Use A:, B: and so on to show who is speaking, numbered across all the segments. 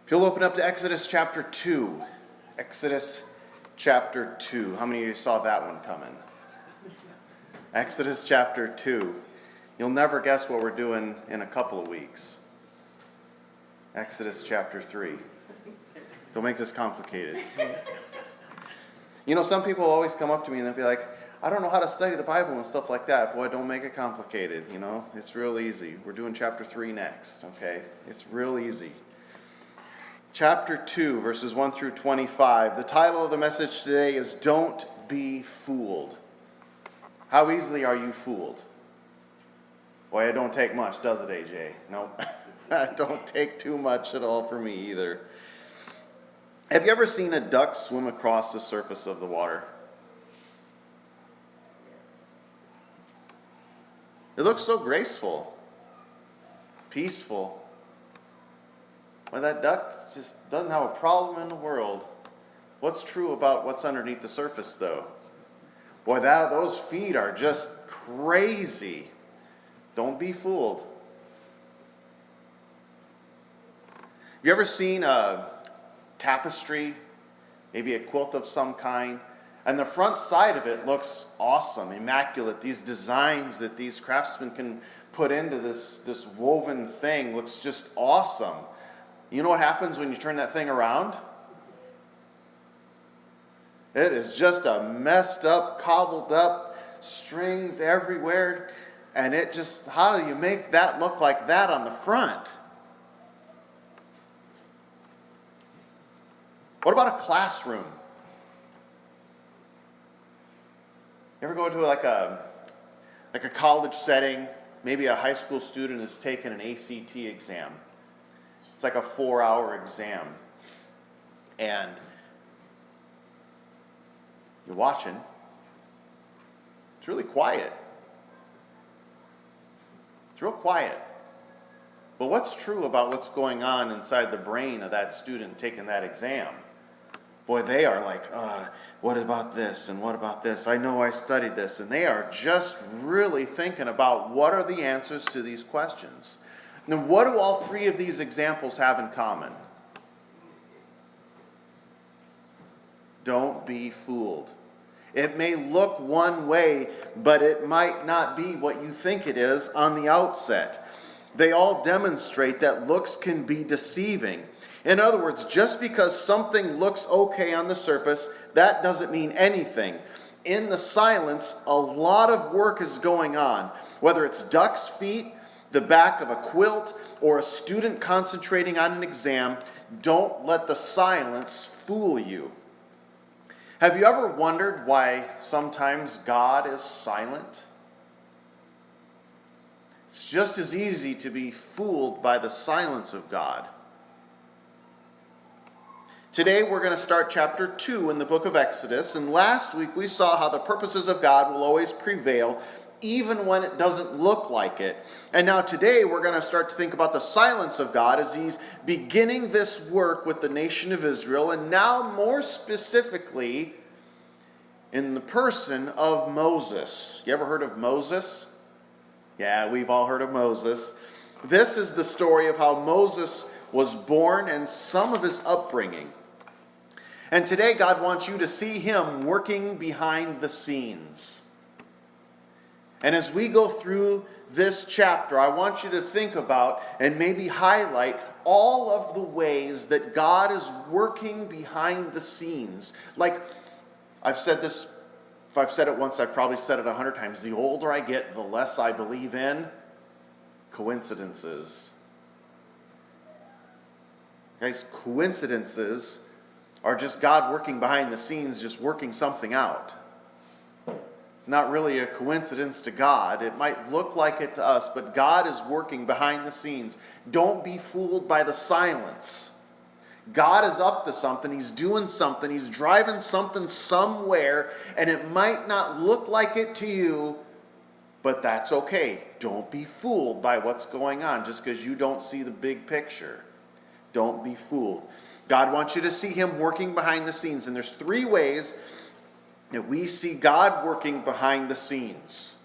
A: If you'll open up to Exodus chapter 2. Exodus chapter 2. How many of you saw that one coming? Exodus chapter 2. You'll never guess what we're doing in a couple of weeks. Exodus chapter 3. Don't make this complicated. You know, some people always come up to me and they'll be like, I don't know how to study the Bible and stuff like that. Boy, don't make it complicated, you know. It's real easy. We're doing chapter 3 next, okay? It's real easy. Chapter 2, verses 1 through 25. The title of the message today is Don't Be Fooled. How easily are you fooled? Boy, it don't take much, does it, AJ? Nope. It don't take too much at all for me either. Have you ever seen a duck swim across the surface of the water? It looks so graceful, peaceful. Well, that duck just doesn't have a problem in the world. What's true about what's underneath the surface, though? Boy, those feet are just crazy. Don't be fooled. Have you ever seen a tapestry, maybe a quilt of some kind, and the front side of it looks awesome, immaculate. These designs that these craftsmen can put into this woven thing looks just awesome. You know what happens when you turn that thing around? It is just a messed up, cobbled up, strings everywhere, and it just, how do you make that look like that on the front? What about a classroom? You ever go to like a college setting? Maybe a high school student has taken an ACT exam. It's like a 4-hour exam. And you're watching. It's really quiet. It's real quiet. But what's true about what's going on inside the brain of that student taking that exam? Boy, they are like, what about this and what about this? I know I studied this. And they are just really thinking about what are the answers to these questions. Now, what do all three of these examples have in common? Don't be fooled. It may look one way, but it might not be what you think it is on the outset. They all demonstrate that looks can be deceiving. In other words, just because something looks okay on the surface, that doesn't mean anything. In the silence, a lot of work is going on. Whether it's duck's feet, the back of a quilt, or a student concentrating on an exam, don't let the silence fool you. Have you ever wondered why sometimes God is silent? It's just as easy to be fooled by the silence of God. Today we're going to start chapter 2 in the book of Exodus, and last week we saw how the purposes of God will always prevail even when it doesn't look like it. And now today we're going to start to think about the silence of God as he's beginning this work with the nation of Israel, and now more specifically in the person of Moses. You ever heard of Moses? Yeah, we've all heard of Moses. This is the story of how Moses was born and some of his upbringing. And today God wants you to see him working behind the scenes. And as we go through this chapter, I want you to think about and maybe highlight all of the ways that God is working behind the scenes. Like, I've said this, if I've said it once, I've probably said it 100 times. The older I get, the less I believe in coincidences. Guys, coincidences are just God working behind the scenes, just working something out. It's not really a coincidence to God. It might look like it to us, but God is working behind the scenes. Don't be fooled by the silence. God is up to something. He's doing something. He's driving something somewhere, and it might not look like it to you, but that's okay. Don't be fooled by what's going on just because you don't see the big picture. Don't be fooled. God wants you to see him working behind the scenes, and there's 3 ways that we see God working behind the scenes.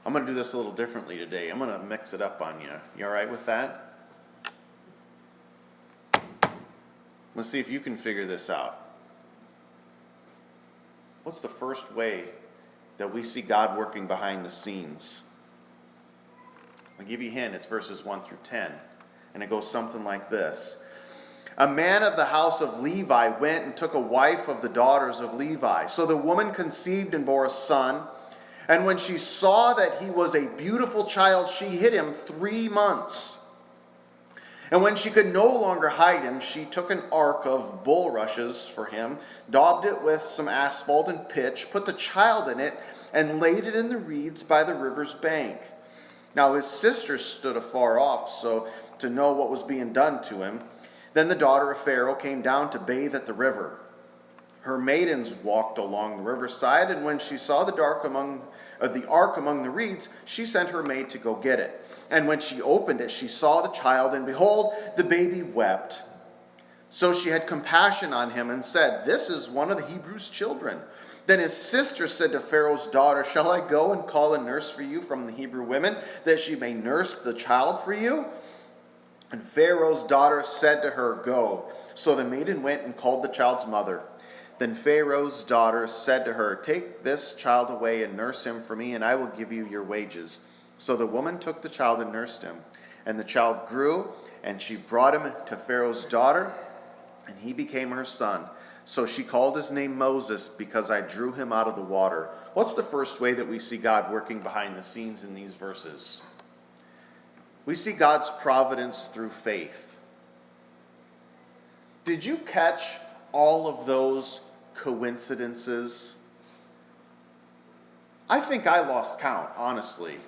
A: I'm going to do this a little differently today. I'm going to mix it up on you. You all right with that? Let's see if you can figure this out. What's the first way that we see God working behind the scenes? I'll give you a hint. It's verses 1 through 10. And it goes something like this. A man of the house of Levi went and took a wife of the daughters of Levi. So the woman conceived and bore a son. And when she saw that he was a beautiful child, she hid him 3 months. And when she could no longer hide him, she took an ark of bulrushes for him, daubed it with some asphalt and pitch, put the child in it, and laid it in the reeds by the river's bank. Now his sisters stood afar off, so to know what was being done to him. Then the daughter of Pharaoh came down to bathe at the river. Her maidens walked along the riverside, and when she saw the ark among the reeds, she sent her maid to go get it. And when she opened it, she saw the child, and behold, the baby wept. So she had compassion on him and said, "This is one of the Hebrews' children." Then his sister said to Pharaoh's daughter, "Shall I go and call a nurse for you from the Hebrew women, that she may nurse the child for you?" And Pharaoh's daughter said to her, "Go." So the maiden went and called the child's mother. Then Pharaoh's daughter said to her, "Take this child away and nurse him for me, and I will give you your wages." So the woman took the child and nursed him. And the child grew, and she brought him to Pharaoh's daughter, and he became her son. So she called his name Moses, because I drew him out of the water. What's the first way that we see God working behind the scenes in these verses? We see God's providence through faith. Did you catch all of those coincidences? I think I lost count, honestly,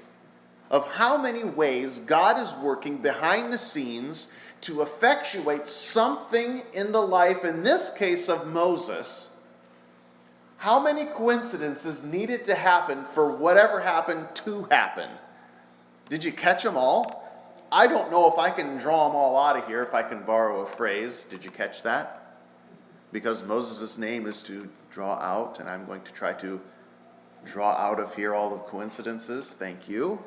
A: of how many ways God is working behind the scenes to effectuate something in the life, in this case of Moses. How many coincidences needed to happen for whatever happened to happen? Did you catch them all? I don't know if I can draw them all out of here, if I can borrow a phrase. Did you catch that? Because Moses' name is to draw out, and I'm going to try to draw out of here all the coincidences. Thank you.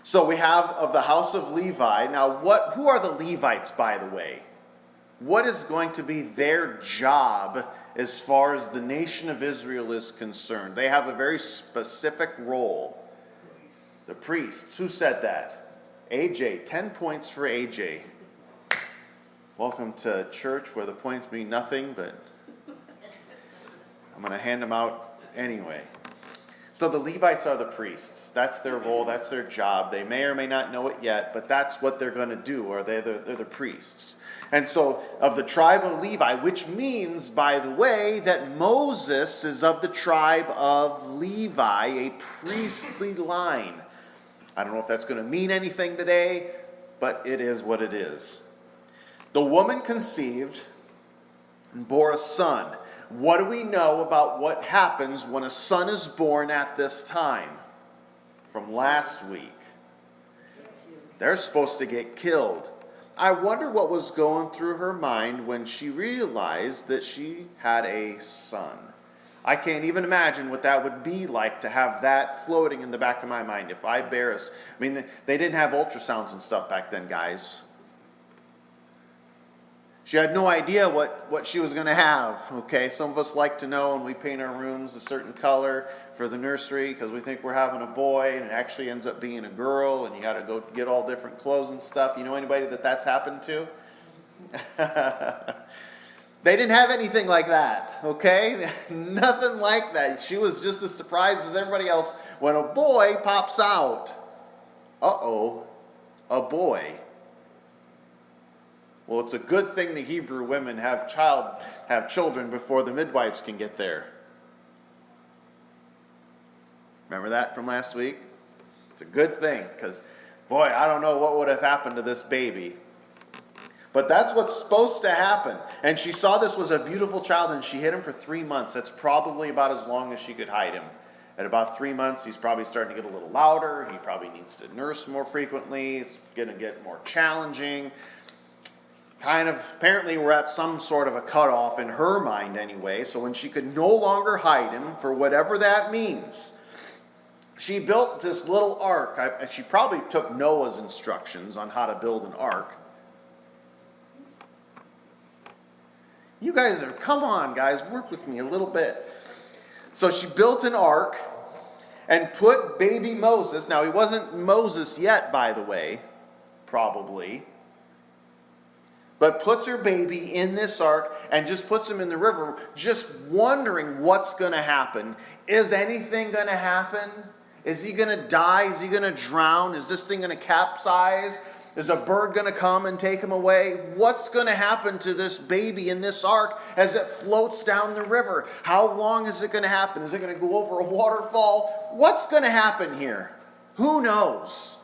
A: So we have of the house of Levi. Now, who are the Levites, by the way? What is going to be their job as far as the nation of Israel is concerned? They have a very specific role. The priests. Who said that? AJ. 10 points for AJ. Welcome to church where the points mean nothing, but I'm going to hand them out anyway. So the Levites are the priests. That's their role. That's their job. They may or may not know it yet, but that's what they're going to do, or they're the priests. And so of the tribe of Levi, which means, by the way, that Moses is of the tribe of Levi, a priestly line. I don't know if that's going to mean anything today, but it is what it is. The woman conceived and bore a son. What do we know about what happens when a son is born at this time? From last week. They're supposed to get killed. I wonder what was going through her mind when she realized that she had a son. I can't even imagine what that would be like to have that floating in the back of my mind. If I bear a... I mean, they didn't have ultrasounds and stuff back then, guys. She had no idea what she was going to have, okay? Some of us like to know, and we paint our rooms a certain color for the nursery because we think we're having a boy, and it actually ends up being a girl, and you got to go get all different clothes and stuff. You know anybody that's happened to? They didn't have anything like that, okay? Nothing like that. She was just as surprised as everybody else when a boy pops out. Uh-oh, a boy. Well, it's a good thing the Hebrew women have children before the midwives can get there. Remember that from last week? It's a good thing, because, boy, I don't know what would have happened to this baby. But that's what's supposed to happen. And she saw this was a beautiful child, and she hid him for 3 months. That's probably about as long as she could hide him. At about 3 months, he's probably starting to get a little louder. He probably needs to nurse more frequently. It's going to get more challenging. Apparently we're at some sort of a cutoff in her mind anyway, so when she could no longer hide him, for whatever that means, she built this little ark. She probably took Noah's instructions on how to build an ark. You guys come on, guys, work with me a little bit. So she built an ark and put baby Moses. Now, he wasn't Moses yet, by the way, probably. But puts her baby in this ark and just puts him in the river, just wondering what's going to happen. Is anything going to happen? Is he going to die? Is he going to drown? Is this thing going to capsize? Is a bird going to come and take him away? What's going to happen to this baby in this ark as it floats down the river? How long is it going to happen? Is it going to go over a waterfall? What's going to happen here? Who knows?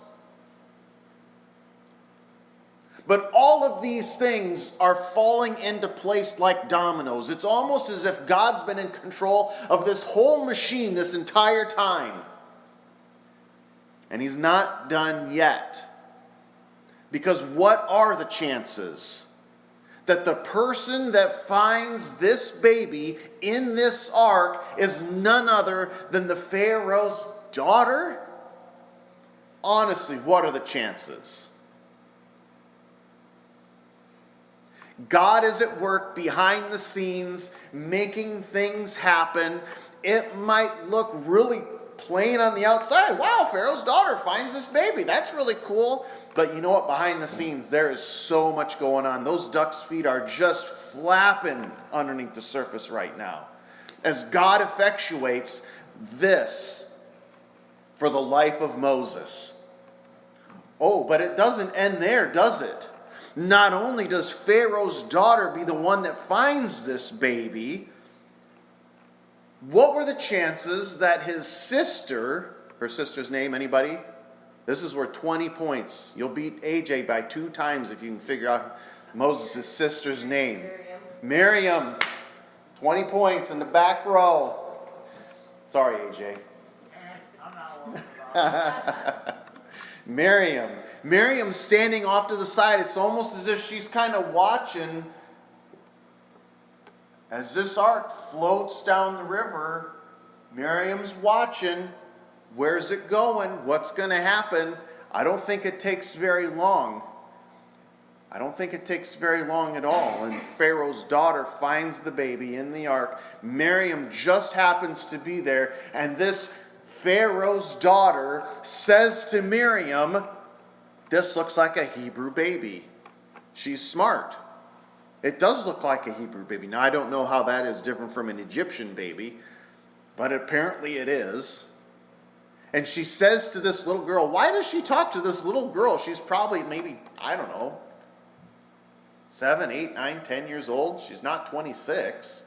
A: But all of these things are falling into place like dominoes. It's almost as if God's been in control of this whole machine this entire time. And he's not done yet. Because what are the chances that the person that finds this baby in this ark is none other than the Pharaoh's daughter? Honestly, what are the chances? God is at work behind the scenes, making things happen. It might look really plain on the outside. Wow, Pharaoh's daughter finds this baby. That's really cool. But you know what? Behind the scenes, there is so much going on. Those ducks' feet are just flapping underneath the surface right now, as God effectuates this for the life of Moses. Oh, but it doesn't end there, does it? Not only does Pharaoh's daughter be the one that finds this baby, what were the chances that his sister, her sister's name, anybody? This is worth 20 points. You'll beat AJ by 2 times if you can figure out Moses' sister's name. Miriam. 20 points in the back row. Sorry, AJ. Miriam standing off to the side. It's almost as if she's kind of watching as this ark floats down the river. Miriam's watching. Where's it going? What's going to happen? I don't think it takes very long. I don't think it takes very long at all. And Pharaoh's daughter finds the baby in the ark. Miriam just happens to be there. And this Pharaoh's daughter says to Miriam, "This looks like a Hebrew baby." She's smart. It does look like a Hebrew baby. Now, I don't know how that is different from an Egyptian baby, but apparently it is. And she says to this little girl, why does she talk to this little girl? She's probably maybe, I don't know, 7, 8, 9, 10 years old. She's not 26.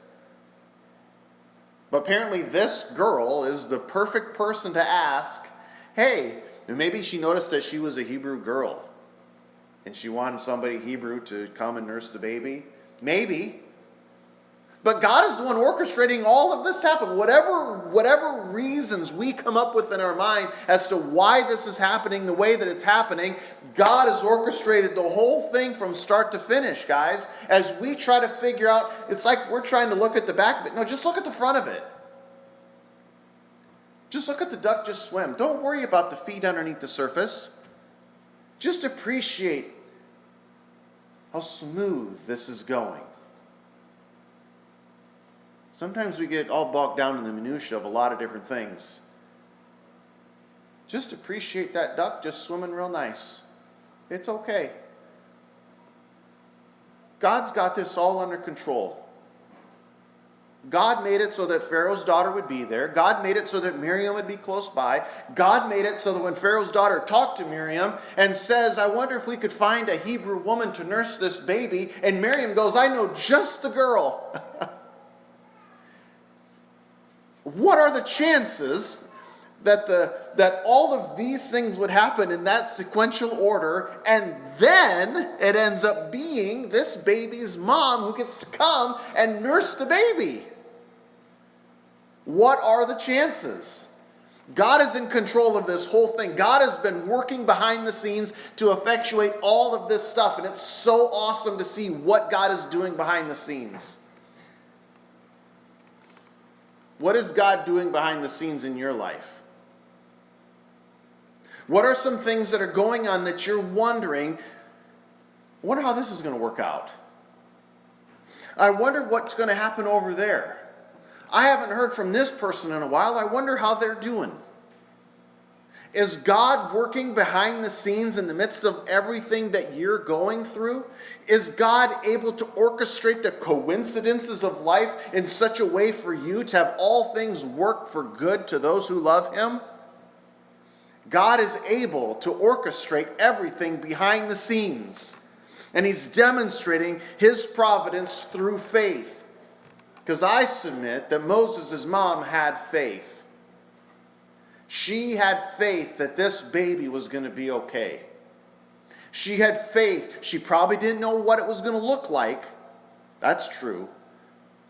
A: But apparently this girl is the perfect person to ask, hey, maybe she noticed that she was a Hebrew girl and she wanted somebody Hebrew to come and nurse the baby. Maybe. But God is the one orchestrating all of this to happen. Whatever reasons we come up with in our mind as to why this is happening the way that it's happening, God has orchestrated the whole thing from start to finish, guys. As we try to figure out, it's like we're trying to look at the back of it. No, just look at the front of it. Just look at the duck just swim. Don't worry about the feet underneath the surface. Just appreciate how smooth this is going. Sometimes we get all bogged down in the minutia of a lot of different things. Just appreciate that duck just swimming real nice. It's okay. God's got this all under control. God made it so that Pharaoh's daughter would be there. God made it so that Miriam would be close by. God made it so that when Pharaoh's daughter talked to Miriam and says, I wonder if we could find a Hebrew woman to nurse this baby, and Miriam goes, I know just the girl. What are the chances that all of these things would happen in that sequential order, and then it ends up being this baby's mom who gets to come and nurse the baby? What are the chances? God is in control of this whole thing. God has been working behind the scenes to effectuate all of this stuff, and it's so awesome to see what God is doing behind the scenes. What is God doing behind the scenes in your life? What are some things that are going on that you're wondering, I wonder how this is going to work out? I wonder what's going to happen over there. I haven't heard from this person in a while. I wonder how they're doing. Is God working behind the scenes in the midst of everything that you're going through? Is God able to orchestrate the coincidences of life in such a way for you to have all things work for good to those who love Him? God is able to orchestrate everything behind the scenes. And He's demonstrating His providence through faith. Because I submit that Moses' mom had faith. She had faith that this baby was going to be okay. She had faith. She probably didn't know what it was going to look like. That's true.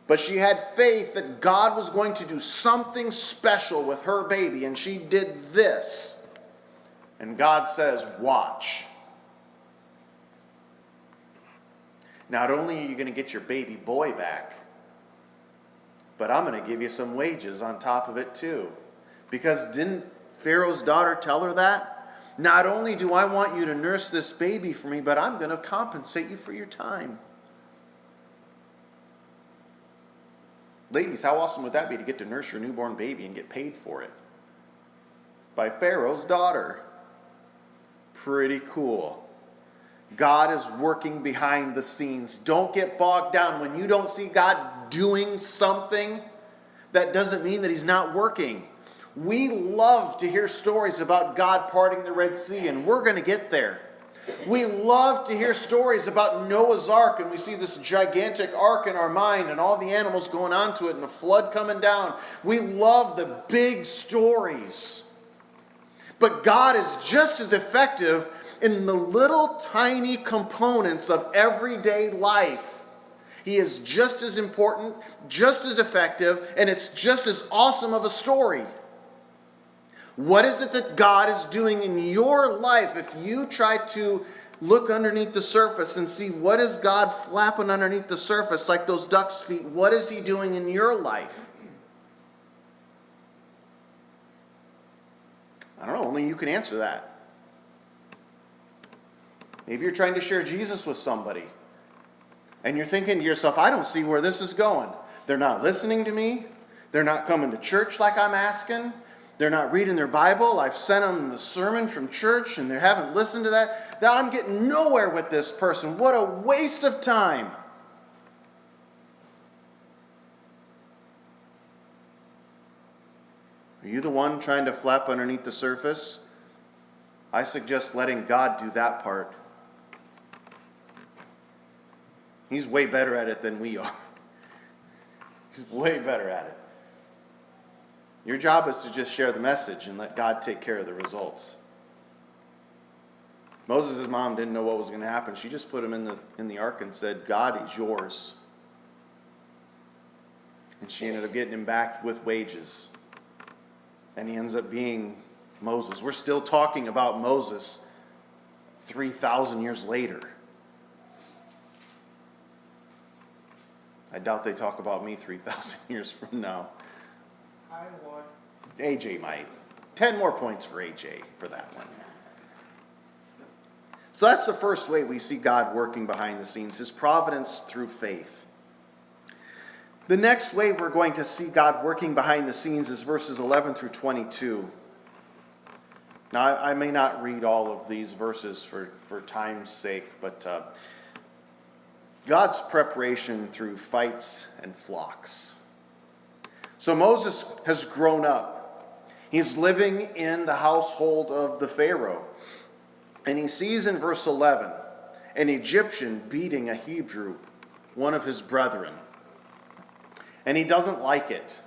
A: But she had faith that God was going to do something special with her baby. And she did this. And God says, watch. Not only are you going to get your baby boy back, but I'm going to give you some wages on top of it too. Because didn't Pharaoh's daughter tell her that? Not only do I want you to nurse this baby for me, but I'm going to compensate you for your time. Ladies, how awesome would that be to get to nurse your newborn baby and get paid for it? By Pharaoh's daughter. Pretty cool. God is working behind the scenes. Don't get bogged down. When you don't see God doing something, that doesn't mean that He's not working. We love to hear stories about God parting the Red Sea, and we're going to get there. We love to hear stories about Noah's Ark, and we see this gigantic ark in our mind and all the animals going onto it and the flood coming down. We love the big stories. But God is just as effective in the little tiny components of everyday life. He is just as important, just as effective, and it's just as awesome of a story. What is it that God is doing in your life if you try to look underneath the surface and see what is God flapping underneath the surface like those duck's feet? What is He doing in your life? I don't know, only you can answer that. Maybe you're trying to share Jesus with somebody and you're thinking to yourself, I don't see where this is going. They're not listening to me. They're not coming to church like I'm asking. They're not reading their Bible. I've sent them a sermon from church and they haven't listened to that. Now I'm getting nowhere with this person. What a waste of time. Are you the one trying to flap underneath the surface? I suggest letting God do that part. He's way better at it than we are. He's way better at it. Your job is to just share the message and let God take care of the results. Moses' mom didn't know what was going to happen. She just put him in the ark and said, God is yours. And she ended up getting him back with wages. And he ends up being Moses. We're still talking about Moses 3,000 years later. I doubt they talk about me 3,000 years from now.
B: I would.
A: AJ might. 10 more points for AJ for that one. So that's the first way we see God working behind the scenes, His providence through faith. The next way we're going to see God working behind the scenes is verses 11 through 22. Now, I may not read all of these verses for time's sake, but God's preparation through fights and flocks. So Moses has grown up. He's living in the household of the Pharaoh. And he sees in verse 11 an Egyptian beating a Hebrew, one of his brethren. And he doesn't like it.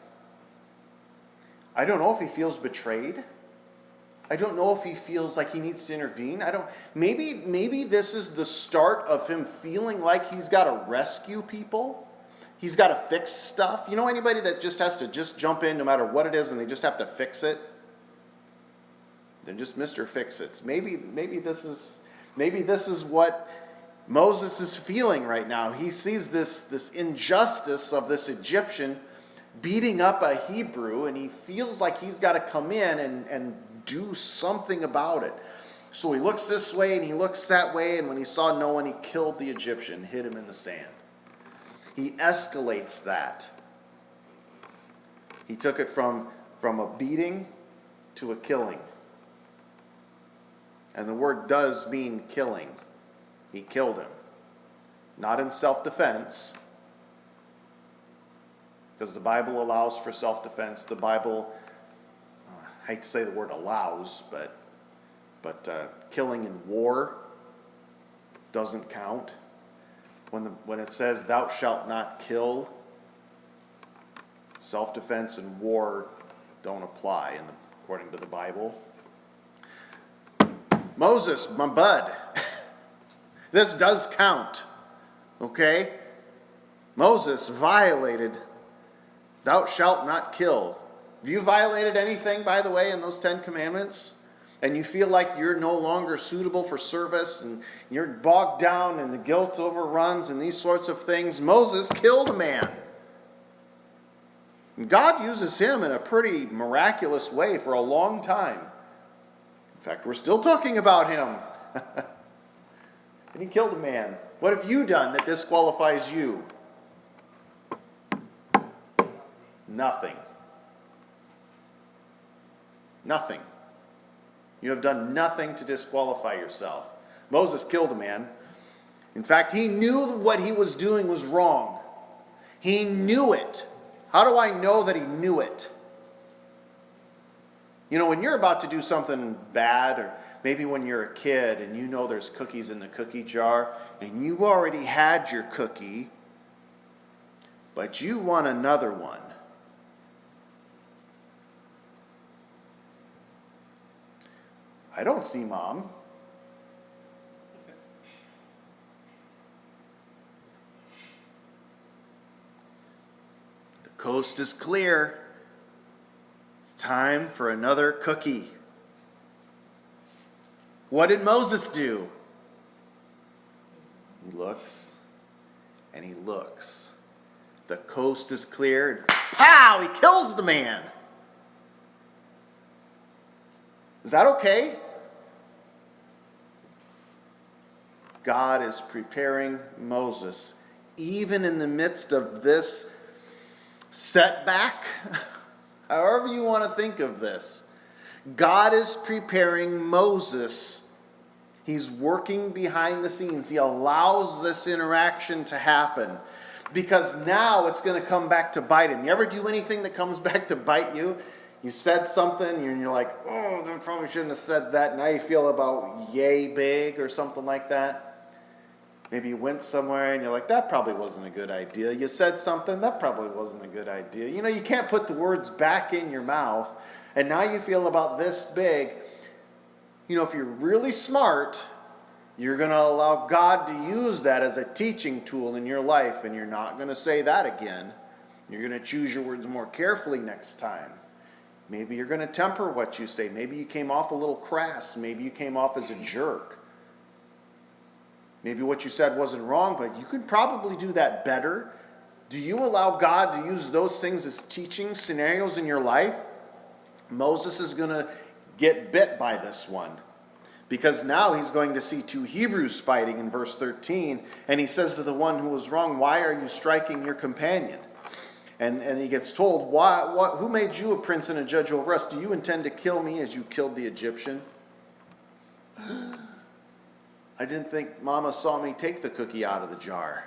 A: I don't know if he feels betrayed. I don't know if he feels like he needs to intervene. Maybe this is the start of him feeling like he's got to rescue people. He's got to fix stuff. You know anybody that just has to just jump in no matter what it is and they just have to fix it? They're just Mr. Fix-Its. Maybe this is what Moses is feeling right now. He sees this injustice of this Egyptian beating up a Hebrew, and he feels like he's got to come in and do something about it. So he looks this way and he looks that way, and when he saw no one, he killed the Egyptian, hid him in the sand. He escalates that. He took it from a beating to a killing. And the word does mean killing. He killed him. Not in self-defense, because the Bible allows for self-defense. The Bible, I hate to say the word allows, but killing in war doesn't count. When it says thou shalt not kill, self-defense and war don't apply according to the Bible. Moses, my bud, this does count, okay? Moses violated thou shalt not kill. Have you violated anything, by the way, in those 10 commandments? And you feel like you're no longer suitable for service and you're bogged down and the guilt overruns and these sorts of things. Moses killed a man. And God uses him in a pretty miraculous way for a long time. In fact, we're still talking about him. And he killed a man. What have you done that disqualifies you? Nothing. Nothing. You have done nothing to disqualify yourself. Moses killed a man. In fact, he knew what he was doing was wrong. He knew it. How do I know that he knew it? You know, when you're about to do something bad, or maybe when you're a kid and you know there's cookies in the cookie jar, and you already had your cookie, but you want another one. I don't see Mom. The coast is clear. It's time for another cookie. What did Moses do? He looks and he looks. The coast is clear. And pow! He kills the man. Is that okay? God is preparing Moses, even in the midst of this setback, however you want to think of this. God is preparing Moses. He's working behind the scenes. He allows this interaction to happen because now it's going to come back to bite him. You ever do anything that comes back to bite you? You said something and you're like, oh, I probably shouldn't have said that. Now you feel about yay big or something like that. Maybe you went somewhere and you're like, that probably wasn't a good idea. You said something, that probably wasn't a good idea. You know, you can't put the words back in your mouth. And now you feel about this big. You know, if you're really smart, you're going to allow God to use that as a teaching tool in your life. And you're not going to say that again. You're going to choose your words more carefully next time. Maybe you're going to temper what you say. Maybe you came off a little crass. Maybe you came off as a jerk. Maybe what you said wasn't wrong, but you could probably do that better. Do you allow God to use those things as teaching scenarios in your life? Moses is going to get bit by this one. Because now he's going to see two Hebrews fighting in verse 13. And he says to the one who was wrong, why are you striking your companion? And he gets told, who made you a prince and a judge over us? Do you intend to kill me as you killed the Egyptian? I didn't think Mama saw me take the cookie out of the jar.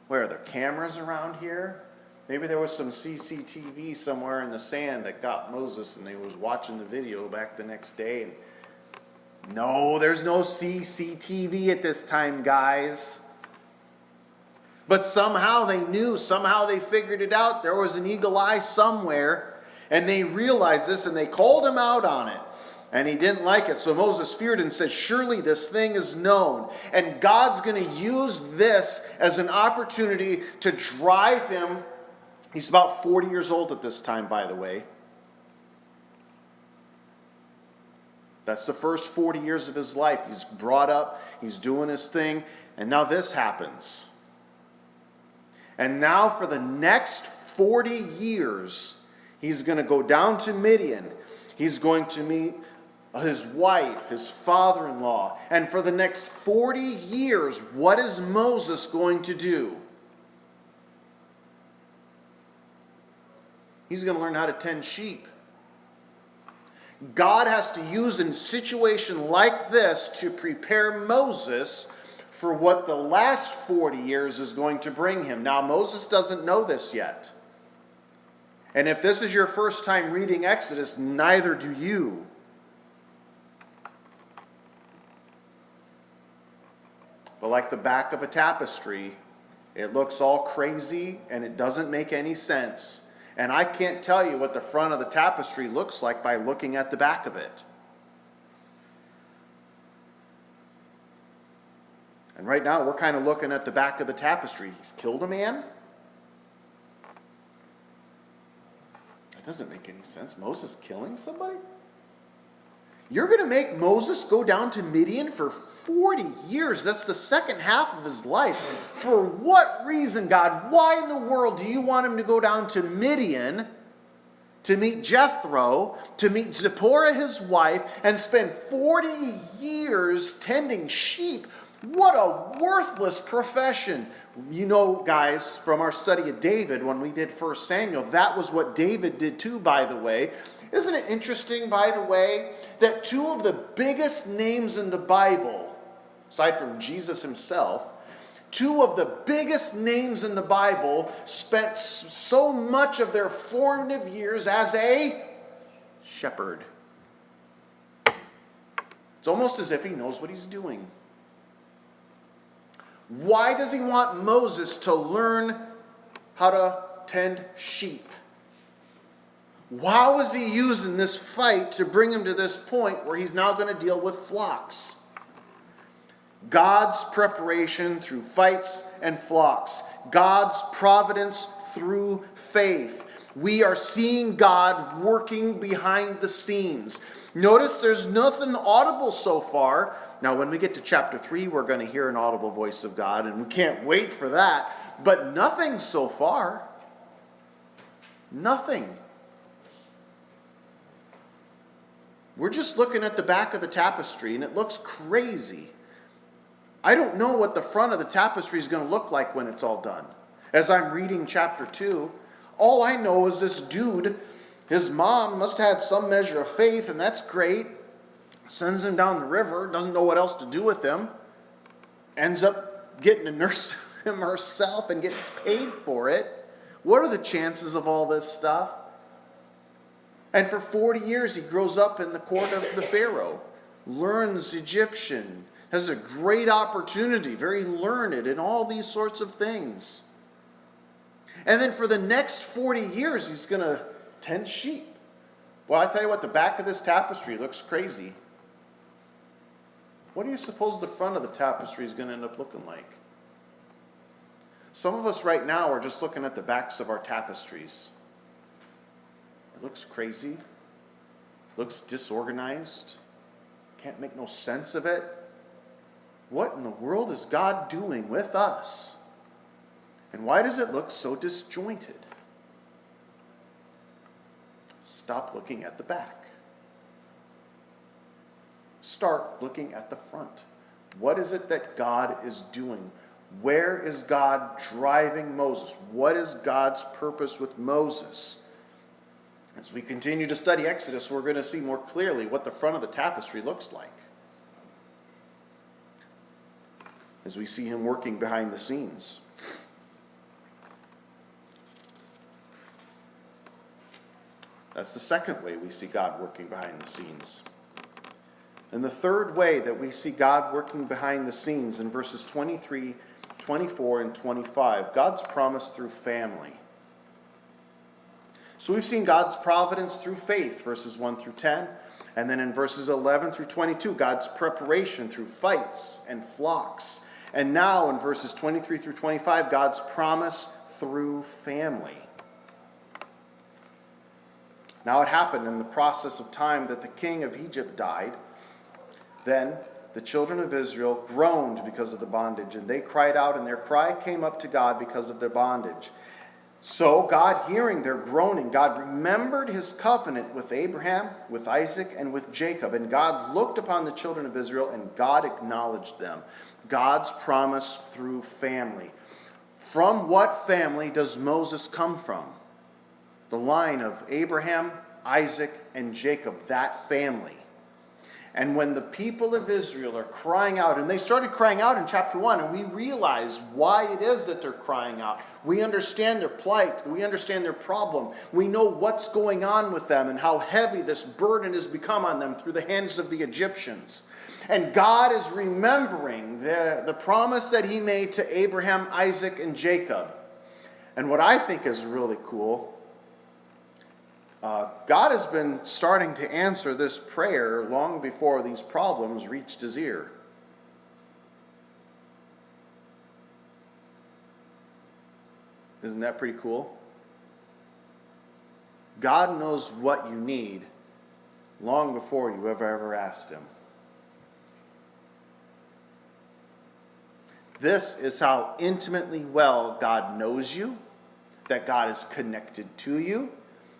A: Where are there cameras around here? Maybe there was some CCTV somewhere in the sand that got Moses and they was watching the video back the next day. No, there's no CCTV at this time, guys. But somehow they knew, somehow they figured it out. There was an eagle eye somewhere, and they realized this, and they called him out on it. And he didn't like it. So Moses feared and said, surely this thing is known. And God's going to use this as an opportunity to drive him. He's about 40 years old at this time, by the way. That's the first 40 years of his life. He's brought up, he's doing his thing, and now this happens. And now for the next 40 years, he's going to go down to Midian. He's going to meet his wife, his father-in-law. And for the next 40 years, what is Moses going to do? He's going to learn how to tend sheep. God has to use a situation like this to prepare Moses for what the last 40 years is going to bring him. Now, Moses doesn't know this yet. And if this is your first time reading Exodus, neither do you. But like the back of a tapestry, it looks all crazy and it doesn't make any sense. And I can't tell you what the front of the tapestry looks like by looking at the back of it. And right now we're kind of looking at the back of the tapestry. He's killed a man? That doesn't make any sense. Moses killing somebody? You're going to make Moses go down to Midian for 40 years. That's the second half of his life. For what reason, God? Why in the world do you want him to go down to Midian to meet Jethro, to meet Zipporah, his wife, and spend 40 years tending sheep? What a worthless profession. You know, guys, from our study of David, when we did 1 Samuel, that was what David did too, by the way. Isn't it interesting, by the way, that two of the biggest names in the Bible, aside from Jesus himself, two of the biggest names in the Bible spent so much of their formative years as a shepherd. It's almost as if he knows what he's doing. Why does he want Moses to learn how to tend sheep? How is he using this fight to bring him to this point where he's now going to deal with flocks? God's preparation through fights and flocks. God's providence through faith. We are seeing God working behind the scenes. Notice there's nothing audible so far. Now, when we get to chapter 3, we're going to hear an audible voice of God, and we can't wait for that. But nothing so far. Nothing. We're just looking at the back of the tapestry, and it looks crazy. I don't know what the front of the tapestry is going to look like when it's all done. As I'm reading chapter 2, all I know is this dude, his mom must have had some measure of faith, and that's great. Sends him down the river, doesn't know what else to do with him. Ends up getting to nurse him herself and gets paid for it. What are the chances of all this stuff? And for 40 years he grows up in the court of the Pharaoh, learns Egyptian, has a great opportunity, very learned in all these sorts of things. And then for the next 40 years he's going to tend sheep. Well, I tell you what, the back of this tapestry looks crazy. What do you suppose the front of the tapestry is going to end up looking like? Some of us right now are just looking at the backs of our tapestries. It looks crazy. Looks disorganized. Can't make no sense of it. What in the world is God doing with us? And why does it look so disjointed? Stop looking at the back. Start looking at the front. What is it that God is doing? Where is God driving Moses? What is God's purpose with Moses? As we continue to study Exodus, we're going to see more clearly what the front of the tapestry looks like. As we see him working behind the scenes. That's the second way we see God working behind the scenes. And the third way that we see God working behind the scenes in verses 23, 24, and 25, God's promise through family. So we've seen God's providence through faith, verses 1 through 10. And then in verses 11 through 22, God's preparation through fights and flocks. And now in verses 23 through 25, God's promise through family. Now it happened in the process of time that the king of Egypt died. Then the children of Israel groaned because of the bondage, and they cried out, and their cry came up to God because of their bondage. So God, hearing their groaning, God remembered his covenant with Abraham, with Isaac, and with Jacob. And God looked upon the children of Israel, and God acknowledged them. God's promise through family. From what family does Moses come from? the line of Abraham, Isaac, and Jacob, that family. And when the people of Israel are crying out, and they started crying out in chapter 1, and we realize why it is that they're crying out. We understand their plight. We understand their problem. We know what's going on with them and how heavy this burden has become on them through the hands of the Egyptians. And God is remembering the promise that he made to Abraham, Isaac, and Jacob. And what I think is really cool, God has been starting to answer this prayer long before these problems reached his ear. Isn't that pretty cool? God knows what you need long before you have ever asked him. This is how intimately well God knows you, that God is connected to you,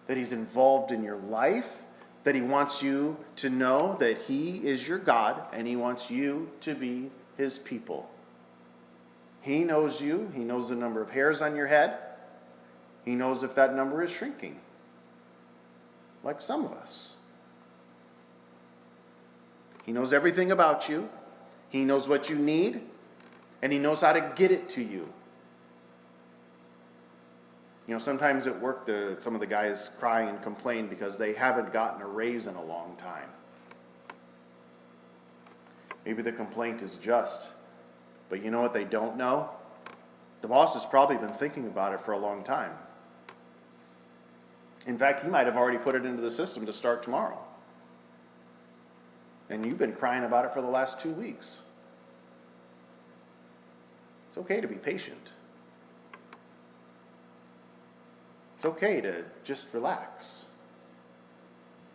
A: that he's involved in your life, that he wants you to know that he is your God and he wants you to be his people. He knows you. He knows the number of hairs on your head. He knows if that number is shrinking, like some of us. He knows everything about you. He knows what you need, and he knows how to get it to you. You know, sometimes at work, some of the guys cry and complain because they haven't gotten a raise in a long time. Maybe the complaint is just, but you know what they don't know? The boss has probably been thinking about it for a long time. In fact, he might have already put it into the system to start tomorrow. And you've been crying about it for the last 2 weeks. It's okay to be patient. It's okay to just relax.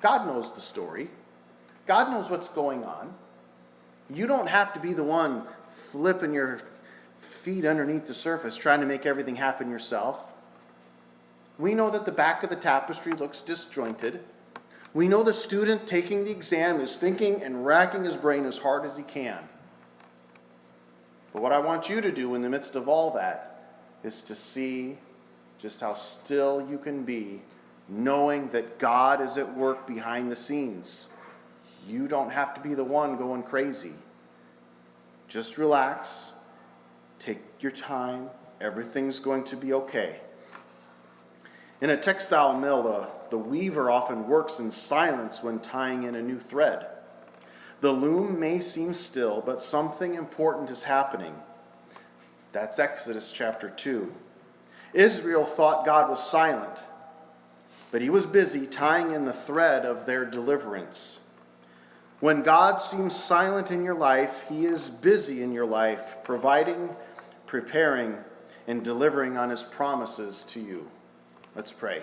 A: God knows the story. God knows what's going on. You don't have to be the one flipping your feet underneath the surface, trying to make everything happen yourself. We know that the back of the tapestry looks disjointed. We know the student taking the exam is thinking and racking his brain as hard as he can. But what I want you to do in the midst of all that is to see just how still you can be, knowing that God is at work behind the scenes. You don't have to be the one going crazy. Just relax. Take your time. Everything's going to be okay. In a textile mill, the weaver often works in silence when tying in a new thread. The loom may seem still, but something important is happening. That's Exodus chapter 2. Israel thought God was silent, but he was busy tying in the thread of their deliverance. When God seems silent in your life, he is busy in your life, providing, preparing, and delivering on his promises to you. Let's pray.